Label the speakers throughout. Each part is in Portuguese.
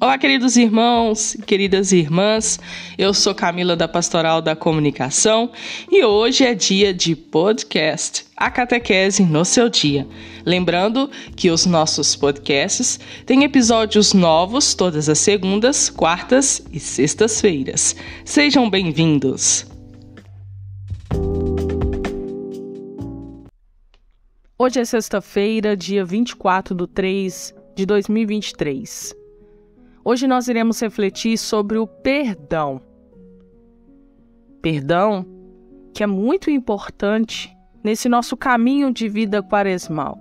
Speaker 1: Olá, queridos irmãos, queridas irmãs, eu sou Camila da Pastoral da Comunicação e hoje é dia de podcast, a catequese no seu dia. Lembrando que os nossos podcasts têm episódios novos todas as segundas, quartas e sextas-feiras. Sejam bem-vindos! Hoje é sexta-feira, dia 24/3/2023. Hoje nós iremos refletir sobre o perdão. Perdão que é muito importante nesse nosso caminho de vida quaresmal.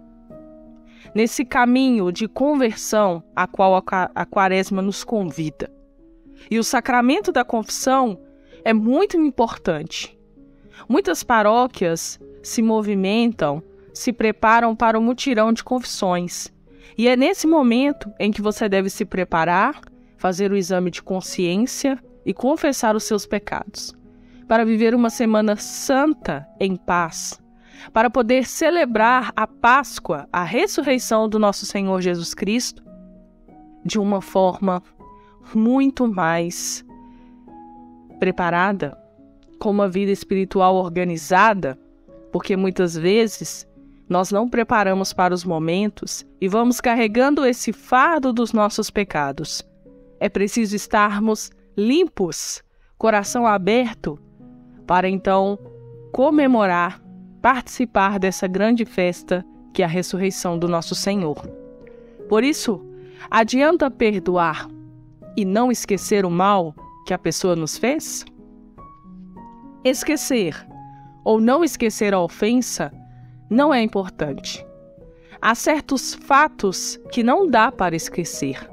Speaker 1: Nesse caminho de conversão a qual a quaresma nos convida. E o sacramento da confissão é muito importante. Muitas paróquias se movimentam, se preparam para o mutirão de confissões. E é nesse momento em que você deve se preparar, fazer o exame de consciência e confessar os seus pecados, para viver uma semana santa em paz, para poder celebrar a Páscoa, a ressurreição do nosso Senhor Jesus Cristo, de uma forma muito mais preparada, com uma vida espiritual organizada, porque muitas vezes nós não preparamos para os momentos e vamos carregando esse fardo dos nossos pecados. É preciso estarmos limpos, coração aberto, para então comemorar, participar dessa grande festa que é a ressurreição do nosso Senhor. Por isso, adianta perdoar e não esquecer o mal que a pessoa nos fez? Esquecer ou não esquecer a ofensa não é importante. Há certos fatos que não dá para esquecer.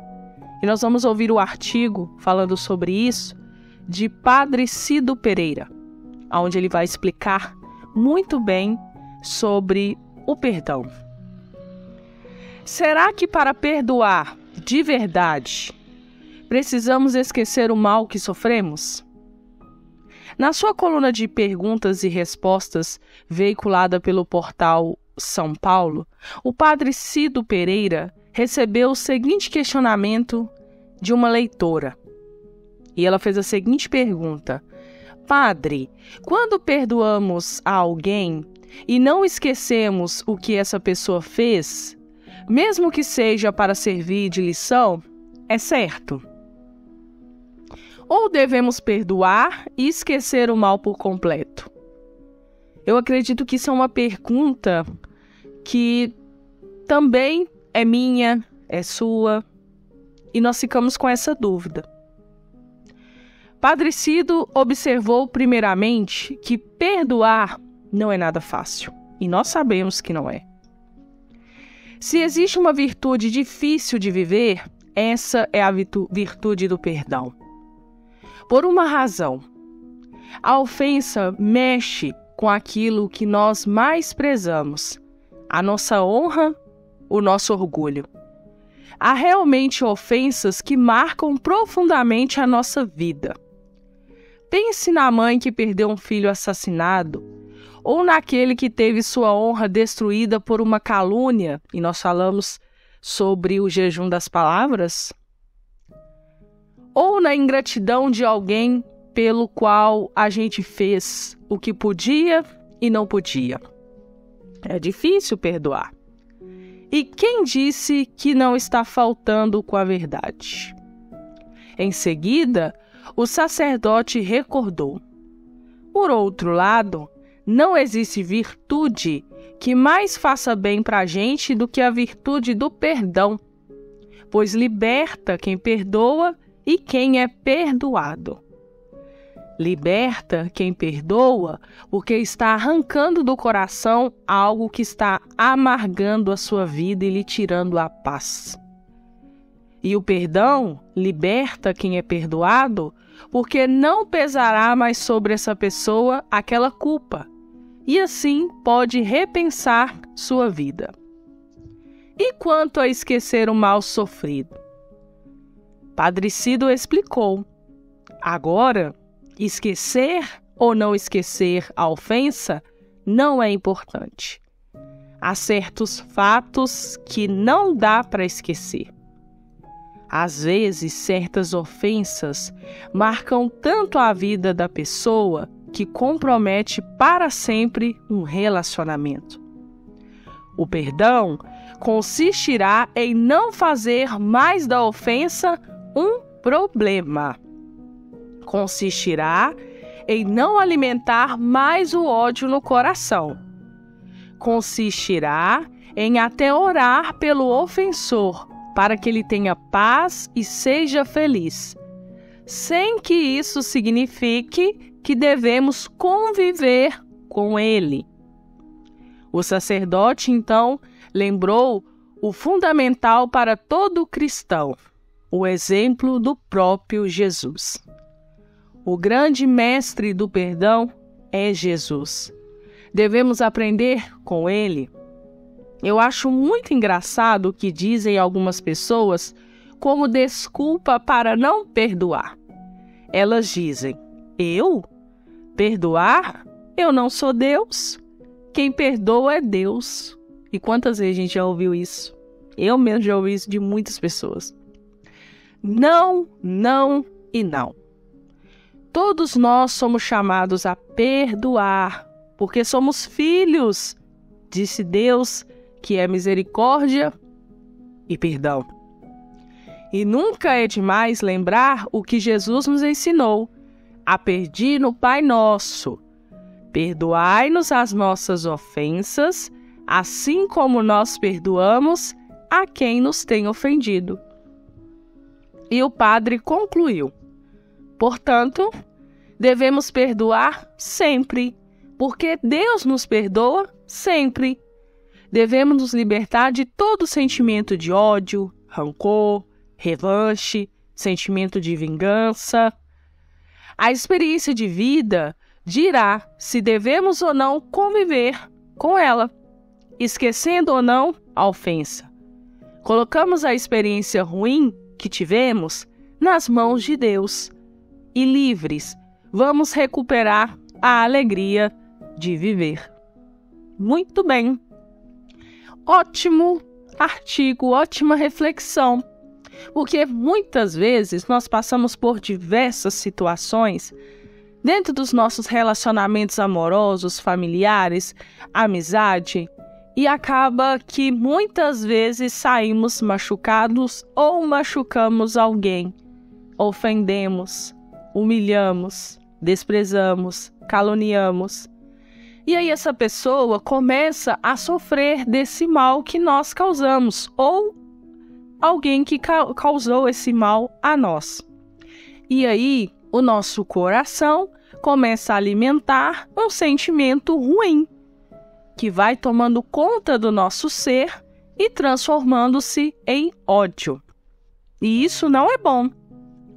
Speaker 1: E nós vamos ouvir o artigo falando sobre isso de Padre Cido Pereira, onde ele vai explicar muito bem sobre o perdão. Será que para perdoar de verdade precisamos esquecer o mal que sofremos? Na sua coluna de perguntas e respostas, veiculada pelo portal São Paulo, o padre Cido Pereira recebeu o seguinte questionamento de uma leitora. E ela fez a seguinte pergunta: Padre, quando perdoamos a alguém e não esquecemos o que essa pessoa fez, mesmo que seja para servir de lição, é certo? Ou devemos perdoar e esquecer o mal por completo? Eu acredito que isso é uma pergunta que também é minha, é sua, e nós ficamos com essa dúvida. Padre Cido observou primeiramente que perdoar não é nada fácil, e nós sabemos que não é. Se existe uma virtude difícil de viver, essa é a virtude do perdão. Por uma razão, a ofensa mexe com aquilo que nós mais prezamos, a nossa honra, o nosso orgulho. Há realmente ofensas que marcam profundamente a nossa vida. Pense na mãe que perdeu um filho assassinado, ou naquele que teve sua honra destruída por uma calúnia, e nós falamos sobre o jejum das palavras, ou na ingratidão de alguém pelo qual a gente fez o que podia e não podia. É difícil perdoar. E quem disse que não está faltando com a verdade? Em seguida, o sacerdote recordou: por outro lado, não existe virtude que mais faça bem para a gente do que a virtude do perdão, pois liberta quem perdoa e quem é perdoado. Liberta quem perdoa porque está arrancando do coração algo que está amargando a sua vida e lhe tirando a paz. E o perdão liberta quem é perdoado porque não pesará mais sobre essa pessoa aquela culpa e assim pode repensar sua vida. E quanto a esquecer o mal sofrido? Padre Cido explicou: agora, esquecer ou não esquecer a ofensa não é importante. Há certos fatos que não dá para esquecer. Às vezes, certas ofensas marcam tanto a vida da pessoa que compromete para sempre um relacionamento. O perdão consistirá em não fazer mais da ofensa um problema. Consistirá em não alimentar mais o ódio no coração. Consistirá em até orar pelo ofensor, para que ele tenha paz e seja feliz, sem que isso signifique que devemos conviver com ele. O sacerdote, então, lembrou o fundamental para todo cristão, o exemplo do próprio Jesus. O grande mestre do perdão é Jesus. Devemos aprender com ele. Eu acho muito engraçado o que dizem algumas pessoas como desculpa para não perdoar. Elas dizem: eu? Perdoar? Eu não sou Deus. Quem perdoa é Deus. E quantas vezes a gente já ouviu isso? Eu mesmo já ouvi isso de muitas pessoas. Não, não e não. Todos nós somos chamados a perdoar, porque somos filhos, disse Deus, que é misericórdia e perdão. E nunca é demais lembrar o que Jesus nos ensinou a pedir no Pai Nosso: perdoai-nos as nossas ofensas, assim como nós perdoamos a quem nos tem ofendido. E o padre concluiu: portanto, devemos perdoar sempre, porque Deus nos perdoa sempre. Devemos nos libertar de todo sentimento de ódio, rancor, revanche, sentimento de vingança. A experiência de vida dirá se devemos ou não conviver com ela, esquecendo ou não a ofensa. Colocamos a experiência ruim que tivemos nas mãos de Deus e, livres, vamos recuperar a alegria de viver. Muito bem. Ótimo artigo, ótima reflexão, porque muitas vezes nós passamos por diversas situações dentro dos nossos relacionamentos amorosos, familiares, amizade, e acaba que muitas vezes saímos machucados ou machucamos alguém, ofendemos, humilhamos, desprezamos, caluniamos. E aí essa pessoa começa a sofrer desse mal que nós causamos, ou alguém que causou esse mal a nós. E aí o nosso coração começa a alimentar um sentimento ruim, que vai tomando conta do nosso ser e transformando-se em ódio. E isso não é bom,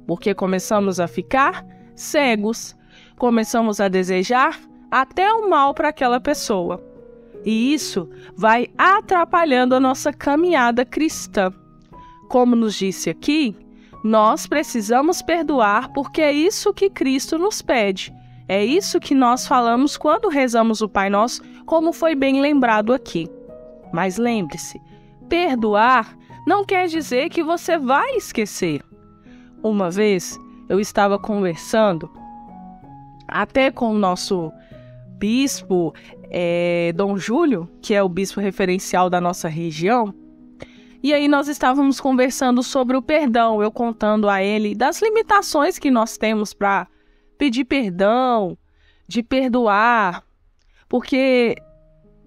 Speaker 1: porque começamos a ficar cegos, começamos a desejar até o mal para aquela pessoa. E isso vai atrapalhando a nossa caminhada cristã. Como nos disse aqui, nós precisamos perdoar porque é isso que Cristo nos pede. É isso que nós falamos quando rezamos o Pai Nosso, como foi bem lembrado aqui. Mas lembre-se, perdoar não quer dizer que você vai esquecer. Uma vez eu estava conversando até com o nosso bispo Dom Júlio, que é o bispo referencial da nossa região, e aí nós estávamos conversando sobre o perdão, eu contando a ele das limitações que nós temos para pedir perdão, de perdoar, porque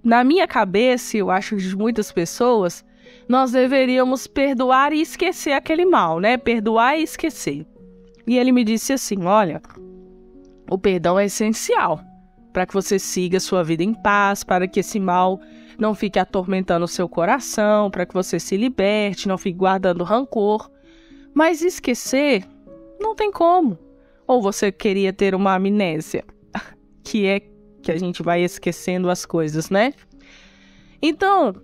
Speaker 1: na minha cabeça, eu acho de muitas pessoas, nós deveríamos perdoar e esquecer aquele mal, né? Perdoar e esquecer. E ele me disse assim: olha, o perdão é essencial para que você siga sua vida em paz, para que esse mal não fique atormentando o seu coração, para que você se liberte, não fique guardando rancor. Mas esquecer, não tem como. Ou você queria ter uma amnésia, que é que a gente vai esquecendo as coisas, né? Então,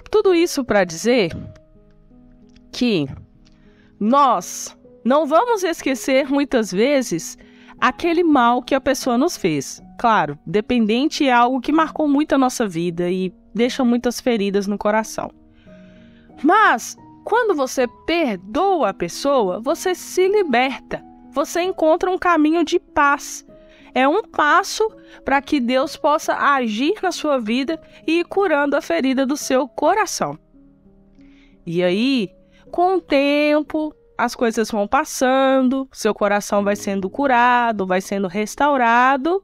Speaker 1: tudo isso para dizer que nós não vamos esquecer muitas vezes aquele mal que a pessoa nos fez. Claro, dependente é algo que marcou muito a nossa vida e deixa muitas feridas no coração. Mas quando você perdoa a pessoa, você se liberta. Você encontra um caminho de paz. É um passo para que Deus possa agir na sua vida e ir curando a ferida do seu coração. E aí, com o tempo, as coisas vão passando, seu coração vai sendo curado, vai sendo restaurado,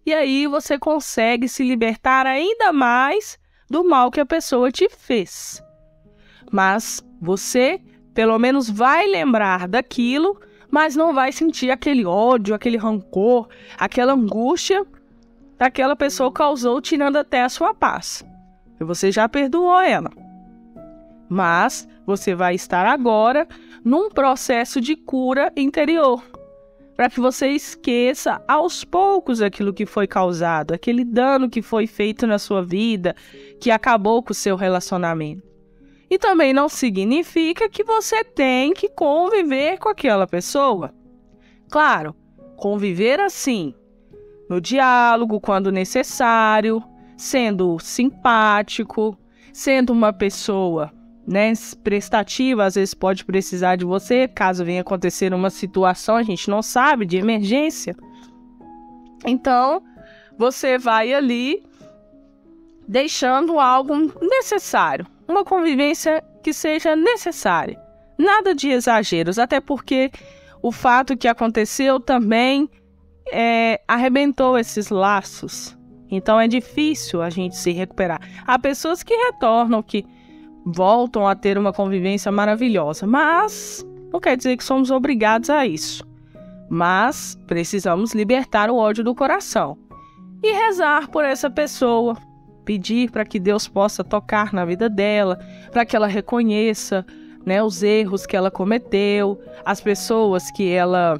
Speaker 1: e aí você consegue se libertar ainda mais do mal que a pessoa te fez. Mas você, pelo menos, vai lembrar daquilo, mas não vai sentir aquele ódio, aquele rancor, aquela angústia que aquela pessoa causou, tirando até a sua paz. E você já perdoou ela. Mas você vai estar agora num processo de cura interior, para que você esqueça aos poucos aquilo que foi causado, aquele dano que foi feito na sua vida, que acabou com o seu relacionamento. E também não significa que você tem que conviver com aquela pessoa. Claro, conviver assim, no diálogo, quando necessário, sendo simpático, sendo uma pessoa, prestativa, às vezes pode precisar de você, caso venha acontecer uma situação, a gente não sabe, de emergência. Então, você vai ali deixando algo necessário, uma convivência que seja necessária. Nada de exageros, até porque o fato que aconteceu também arrebentou esses laços. Então é difícil a gente se recuperar. Há pessoas que retornam, que voltam a ter uma convivência maravilhosa, mas não quer dizer que somos obrigados a isso. Mas precisamos libertar o ódio do coração e rezar por essa pessoa, pedir para que Deus possa tocar na vida dela, para que ela reconheça, os erros que ela cometeu, as pessoas que ela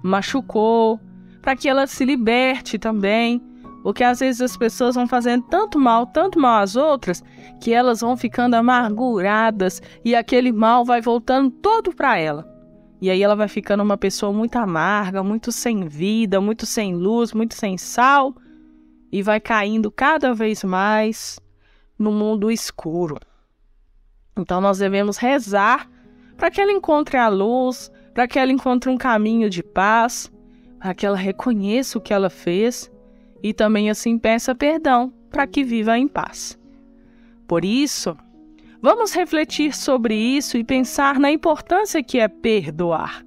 Speaker 1: machucou, para que ela se liberte também. Porque às vezes as pessoas vão fazendo tanto mal às outras, que elas vão ficando amarguradas e aquele mal vai voltando todo para ela. E aí ela vai ficando uma pessoa muito amarga, muito sem vida, muito sem luz, muito sem sal, e vai caindo cada vez mais no mundo escuro. Então nós devemos rezar para que ela encontre a luz, para que ela encontre um caminho de paz, para que ela reconheça o que ela fez e também assim peça perdão para que viva em paz. Por isso, vamos refletir sobre isso e pensar na importância que é perdoar.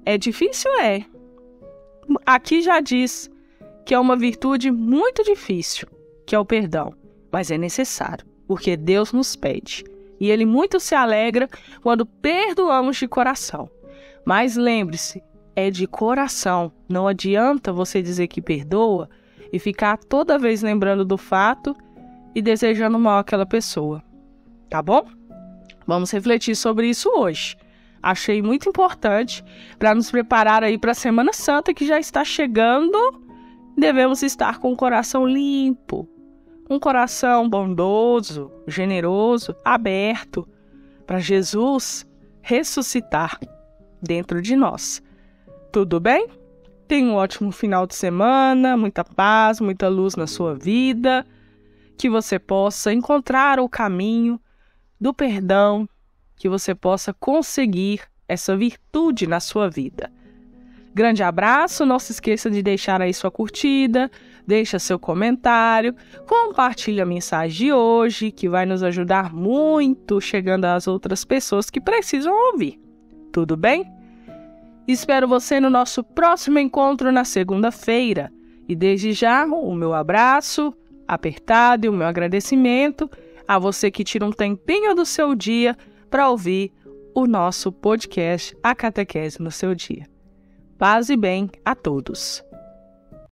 Speaker 1: É difícil? É. Aqui já diz que é uma virtude muito difícil, que é o perdão, mas é necessário, porque Deus nos pede. E Ele muito se alegra quando perdoamos de coração. Mas lembre-se, é de coração. Não adianta você dizer que perdoa e ficar toda vez lembrando do fato e desejando mal àquela pessoa. Tá bom? Vamos refletir sobre isso hoje. Achei muito importante para nos preparar aí para a Semana Santa que já está chegando. Devemos estar com o coração limpo, um coração bondoso, generoso, aberto para Jesus ressuscitar dentro de nós. Tudo bem? Tenha um ótimo final de semana, muita paz, muita luz na sua vida, que você possa encontrar o caminho do perdão, que você possa conseguir essa virtude na sua vida. Grande abraço, não se esqueça de deixar aí sua curtida, deixa seu comentário, compartilhe a mensagem de hoje, que vai nos ajudar muito chegando às outras pessoas que precisam ouvir. Tudo bem? Espero você no nosso próximo encontro na segunda-feira. E desde já, o meu abraço apertado e o meu agradecimento a você que tira um tempinho do seu dia para ouvir o nosso podcast A Catequese no Seu Dia. Paz e bem a todos.